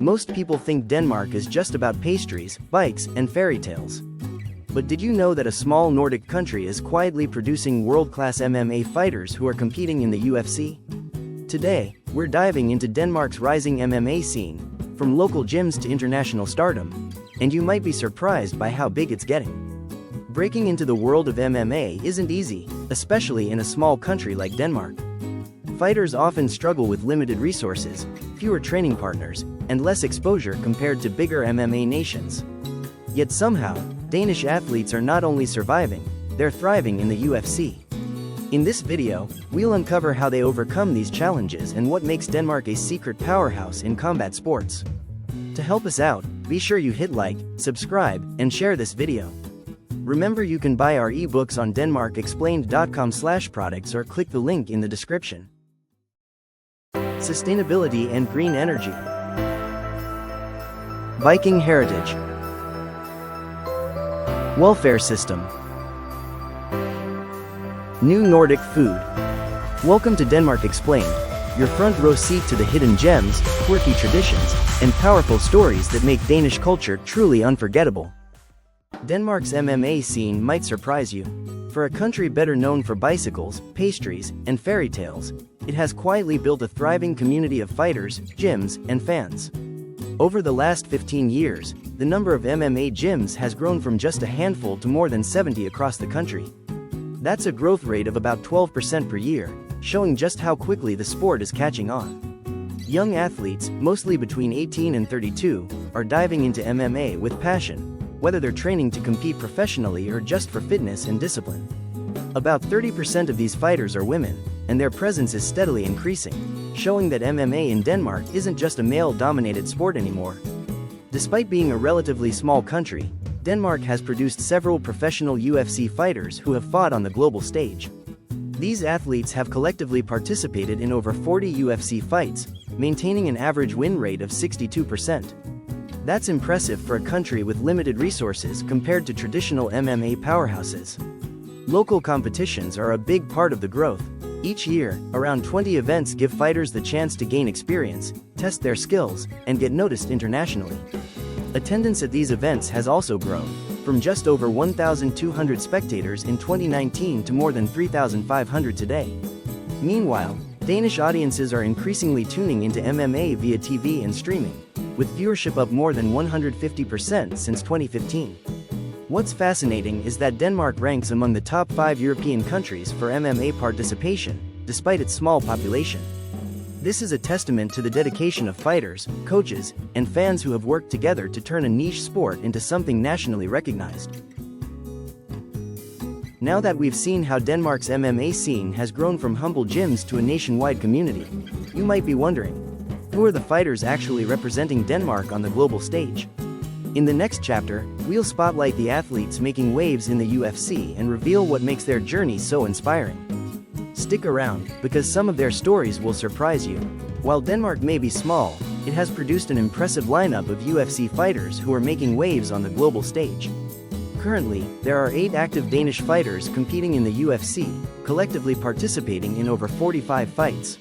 Most people think Denmark is just about pastries, bikes, and fairy tales. But did you know that a small Nordic country is quietly producing world-class MMA fighters who are competing in the UFC? Today, we're diving into Denmark's rising MMA scene, from local gyms to international stardom, and you might be surprised by how big it's getting. Breaking into the world of MMA isn't easy, especially in a small country like Denmark. Fighters often struggle with limited resources, fewer training partners, and less exposure compared to bigger MMA nations. Yet somehow, Danish athletes are not only surviving, they're thriving in the UFC. In this video, we'll uncover how they overcome these challenges and what makes Denmark a secret powerhouse in combat sports. To help us out, be sure you hit like, subscribe, and share this video. Remember, you can buy our ebooks on denmarkexplained.com/products or click the link in the description. Sustainability and green energy. Viking heritage. Welfare system. New Nordic food. Welcome to Denmark Explained, your front row seat to the hidden gems, quirky traditions, and powerful stories that make Danish culture truly unforgettable. Denmark's MMA scene might surprise you. For a country better known for bicycles, pastries, and fairy tales, it has quietly built a thriving community of fighters, gyms, and fans. Over the last 15 years, the number of MMA gyms has grown from just a handful to more than 70 across the country. That's a growth rate of about 12% per year, showing just how quickly the sport is catching on. Young athletes, mostly between 18 and 32, are diving into MMA with passion, whether they're training to compete professionally or just for fitness and discipline. About 30% of these fighters are women, and their presence is steadily increasing, showing that MMA in Denmark isn't just a male-dominated sport anymore. Despite being a relatively small country, Denmark has produced several professional UFC fighters who have fought on the global stage. These athletes have collectively participated in over 40 UFC fights, maintaining an average win rate of 62%. That's impressive for a country with limited resources compared to traditional MMA powerhouses. Local competitions are a big part of the growth. Each year, around 20 events give fighters the chance to gain experience, test their skills, and get noticed internationally. Attendance at these events has also grown, from just over 1,200 spectators in 2019 to more than 3,500 today. Meanwhile, Danish audiences are increasingly tuning into MMA via TV and streaming, with viewership up more than 150% since 2015. What's fascinating is that Denmark ranks among the top 5 European countries for MMA participation, despite its small population. This is a testament to the dedication of fighters, coaches, and fans who have worked together to turn a niche sport into something nationally recognized. Now that we've seen how Denmark's MMA scene has grown from humble gyms to a nationwide community, you might be wondering, who are the fighters actually representing Denmark on the global stage? In the next chapter, we'll spotlight the athletes making waves in the UFC and reveal what makes their journey so inspiring. Stick around, because some of their stories will surprise you. While Denmark may be small, it has produced an impressive lineup of UFC fighters who are making waves on the global stage. Currently, there are 8 active Danish fighters competing in the UFC, collectively participating in over 45 fights.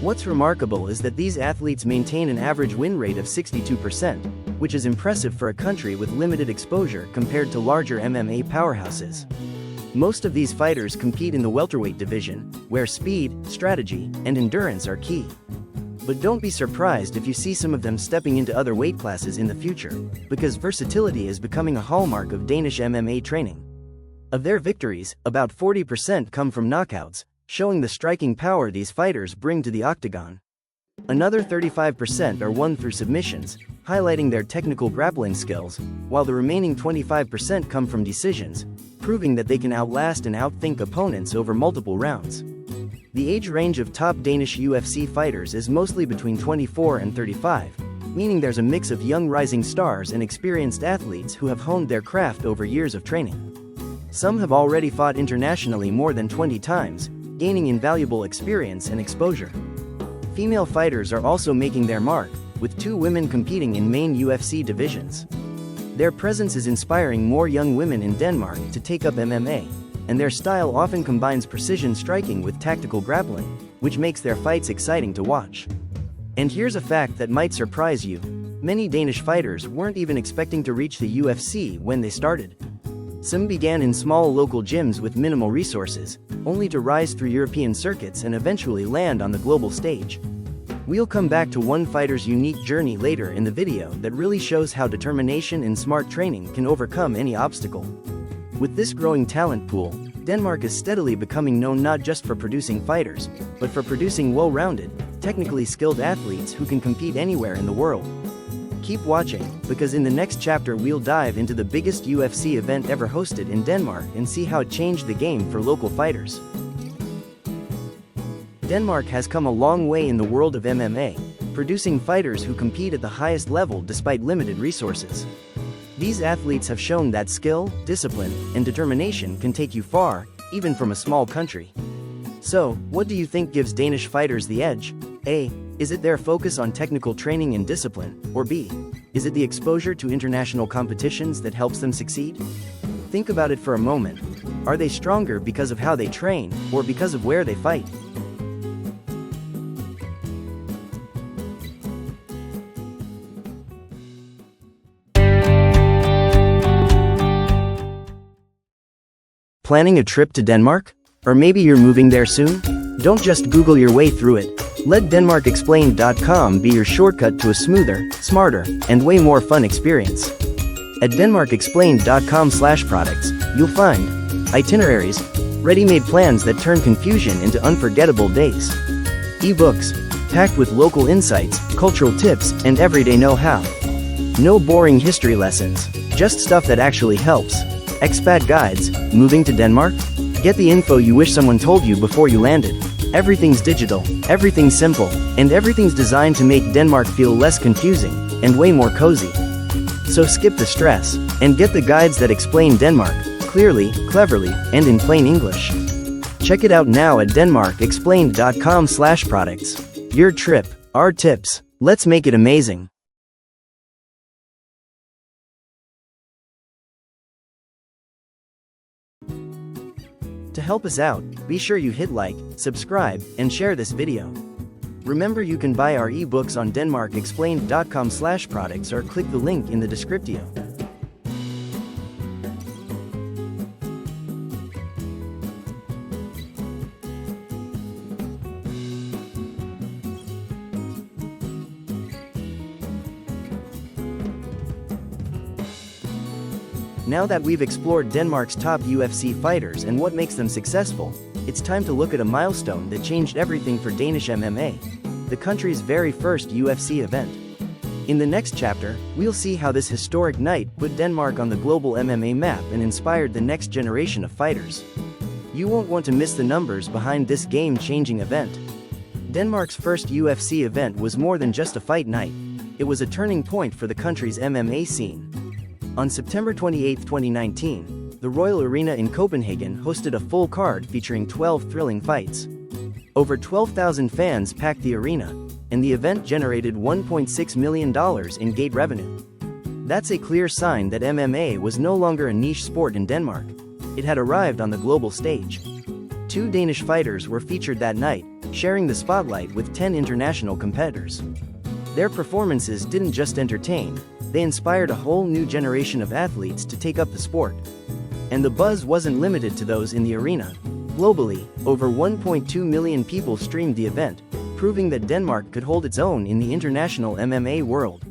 What's remarkable is that these athletes maintain an average win rate of 62%, which is impressive for a country with limited exposure compared to larger MMA powerhouses. Most of these fighters compete in the welterweight division, where speed, strategy, and endurance are key. But don't be surprised if you see some of them stepping into other weight classes in the future, because versatility is becoming a hallmark of Danish MMA training. Of their victories, about 40% come from knockouts, showing the striking power these fighters bring to the octagon. Another 35% are won through submissions, highlighting their technical grappling skills, while the remaining 25% come from decisions, proving that they can outlast and outthink opponents over multiple rounds. The age range of top Danish UFC fighters is mostly between 24 and 35, meaning there's a mix of young rising stars and experienced athletes who have honed their craft over years of training. Some have already fought internationally more than 20 times, gaining invaluable experience and exposure. Female fighters are also making their mark, with 2 women competing in main UFC divisions. Their presence is inspiring more young women in Denmark to take up MMA, and their style often combines precision striking with tactical grappling, which makes their fights exciting to watch. And here's a fact that might surprise you. Many Danish fighters weren't even expecting to reach the UFC when they started. Some began in small local gyms with minimal resources, only to rise through European circuits and eventually land on the global stage. We'll come back to one fighter's unique journey later in the video that really shows how determination and smart training can overcome any obstacle. With this growing talent pool, Denmark is steadily becoming known not just for producing fighters, but for producing well-rounded, technically skilled athletes who can compete anywhere in the world. Keep watching, because in the next chapter we'll dive into the biggest UFC event ever hosted in Denmark and see how it changed the game for local fighters. Denmark has come a long way in the world of MMA, producing fighters who compete at the highest level despite limited resources. These athletes have shown that skill, discipline, and determination can take you far, even from a small country. So, what do you think gives Danish fighters the edge? A. Is it their focus on technical training and discipline? Or B. Is it the exposure to international competitions that helps them succeed? Think about it for a moment. Are they stronger because of how they train, or because of where they fight? Planning a trip to Denmark? Or maybe you're moving there soon? Don't just Google your way through it. Let DenmarkExplained.com be your shortcut to a smoother, smarter, and way more fun experience. At DenmarkExplained.com/products, you'll find itineraries, ready-made plans that turn confusion into unforgettable days. eBooks, packed with local insights, cultural tips, and everyday know-how. No boring history lessons, just stuff that actually helps. Expat guides, moving to Denmark? Get the info you wish someone told you before you landed. Everything's digital, everything's simple, and everything's designed to make Denmark feel less confusing, and way more cozy. So skip the stress, and get the guides that explain Denmark, clearly, cleverly, and in plain English. Check it out now at DenmarkExplained.com/products. Your trip, our tips, let's make it amazing. To help us out, be sure you hit like, subscribe, and share this video. Remember, you can buy our ebooks on DenmarkExplained.com/products or click the link in the descriptio. Now that we've explored Denmark's top UFC fighters and what makes them successful, it's time to look at a milestone that changed everything for Danish MMA, the country's very first UFC event. In the next chapter, we'll see how this historic night put Denmark on the global MMA map and inspired the next generation of fighters. You won't want to miss the numbers behind this game-changing event. Denmark's first UFC event was more than just a fight night. It was a turning point for the country's MMA scene. On September 28, 2019, the Royal Arena in Copenhagen hosted a full card featuring 12 thrilling fights. Over 12,000 fans packed the arena, and the event generated $1.6 million in gate revenue. That's a clear sign that MMA was no longer a niche sport in Denmark. It had arrived on the global stage. 2 Danish fighters were featured that night, sharing the spotlight with 10 international competitors. Their performances didn't just entertain, they inspired a whole new generation of athletes to take up the sport. And the buzz wasn't limited to those in the arena. Globally, over 1.2 million people streamed the event, proving that Denmark could hold its own in the international MMA world.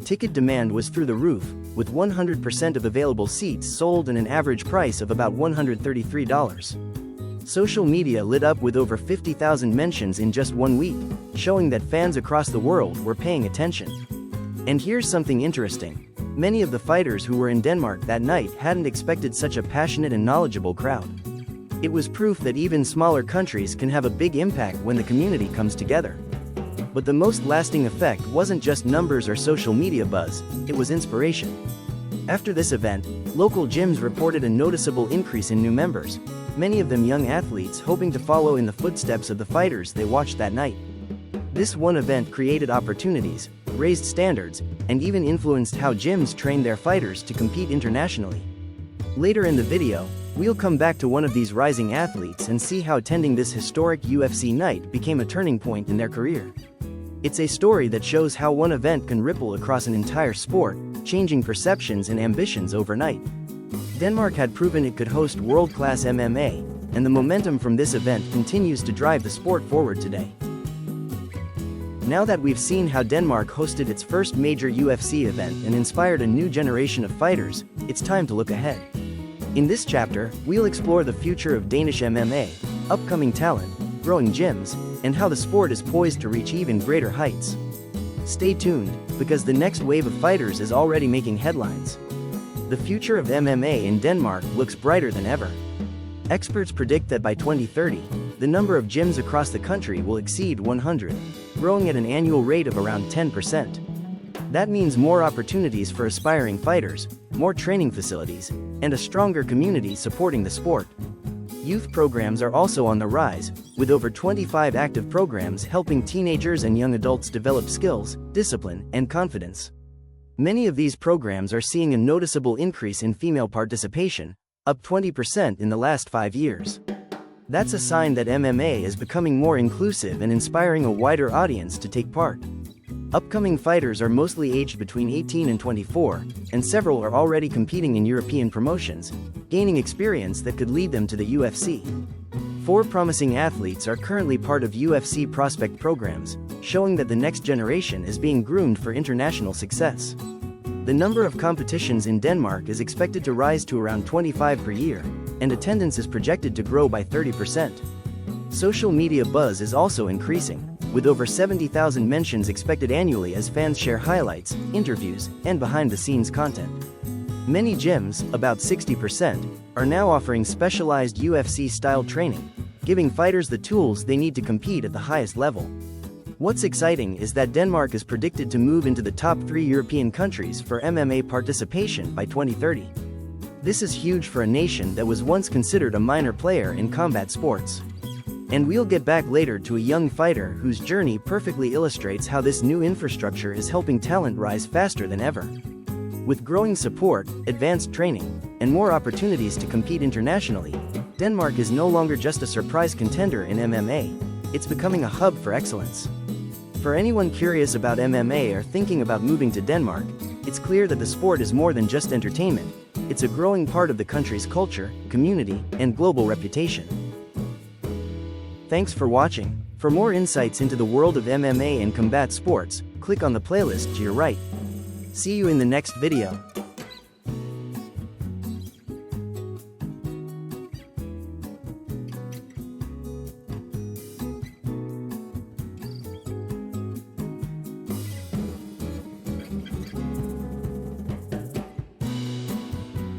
Ticket demand was through the roof, with 100% of available seats sold at an average price of about $133. Social media lit up with over 50,000 mentions in just 1 week, showing that fans across the world were paying attention. And here's something interesting. Many of the fighters who were in Denmark that night hadn't expected such a passionate and knowledgeable crowd. It was proof that even smaller countries can have a big impact when the community comes together. But the most lasting effect wasn't just numbers or social media buzz, it was inspiration. After this event, local gyms reported a noticeable increase in new members, many of them young athletes hoping to follow in the footsteps of the fighters they watched that night. This one event created opportunities, raised standards, and even influenced how gyms train their fighters to compete internationally. Later in the video, we'll come back to one of these rising athletes and see how attending this historic UFC night became a turning point in their career. It's a story that shows how one event can ripple across an entire sport, changing perceptions and ambitions overnight. Denmark had proven it could host world-class MMA, and the momentum from this event continues to drive the sport forward today. Now that we've seen how Denmark hosted its first major UFC event and inspired a new generation of fighters, it's time to look ahead. In this chapter, we'll explore the future of Danish MMA, upcoming talent, growing gyms, and how the sport is poised to reach even greater heights. Stay tuned, because the next wave of fighters is already making headlines. The future of MMA in Denmark looks brighter than ever. Experts predict that by 2030, the number of gyms across the country will exceed 100, growing at an annual rate of around 10%. That means more opportunities for aspiring fighters, more training facilities, and a stronger community supporting the sport. Youth programs are also on the rise, with over 25 active programs helping teenagers and young adults develop skills, discipline, and confidence. Many of these programs are seeing a noticeable increase in female participation, up 20% in the last 5 years. That's a sign that MMA is becoming more inclusive and inspiring a wider audience to take part. Upcoming fighters are mostly aged between 18 and 24, and several are already competing in European promotions, gaining experience that could lead them to the UFC. 4 promising athletes are currently part of UFC prospect programs, showing that the next generation is being groomed for international success. The number of competitions in Denmark is expected to rise to around 25 per year, and attendance is projected to grow by 30%. Social media buzz is also increasing, with over 70,000 mentions expected annually as fans share highlights, interviews, and behind-the-scenes content. Many gyms, about 60%, are now offering specialized UFC-style training, giving fighters the tools they need to compete at the highest level. What's exciting is that Denmark is predicted to move into the top 3 European countries for MMA participation by 2030. This is huge for a nation that was once considered a minor player in combat sports. And we'll get back later to a young fighter whose journey perfectly illustrates how this new infrastructure is helping talent rise faster than ever. With growing support, advanced training, and more opportunities to compete internationally, Denmark is no longer just a surprise contender in MMA, it's becoming a hub for excellence. For anyone curious about MMA or thinking about moving to Denmark, it's clear that the sport is more than just entertainment. It's a growing part of the country's culture, community, and global reputation. Thanks for watching. For more insights into the world of MMA and combat sports, click on the playlist to your right. See you in the next video.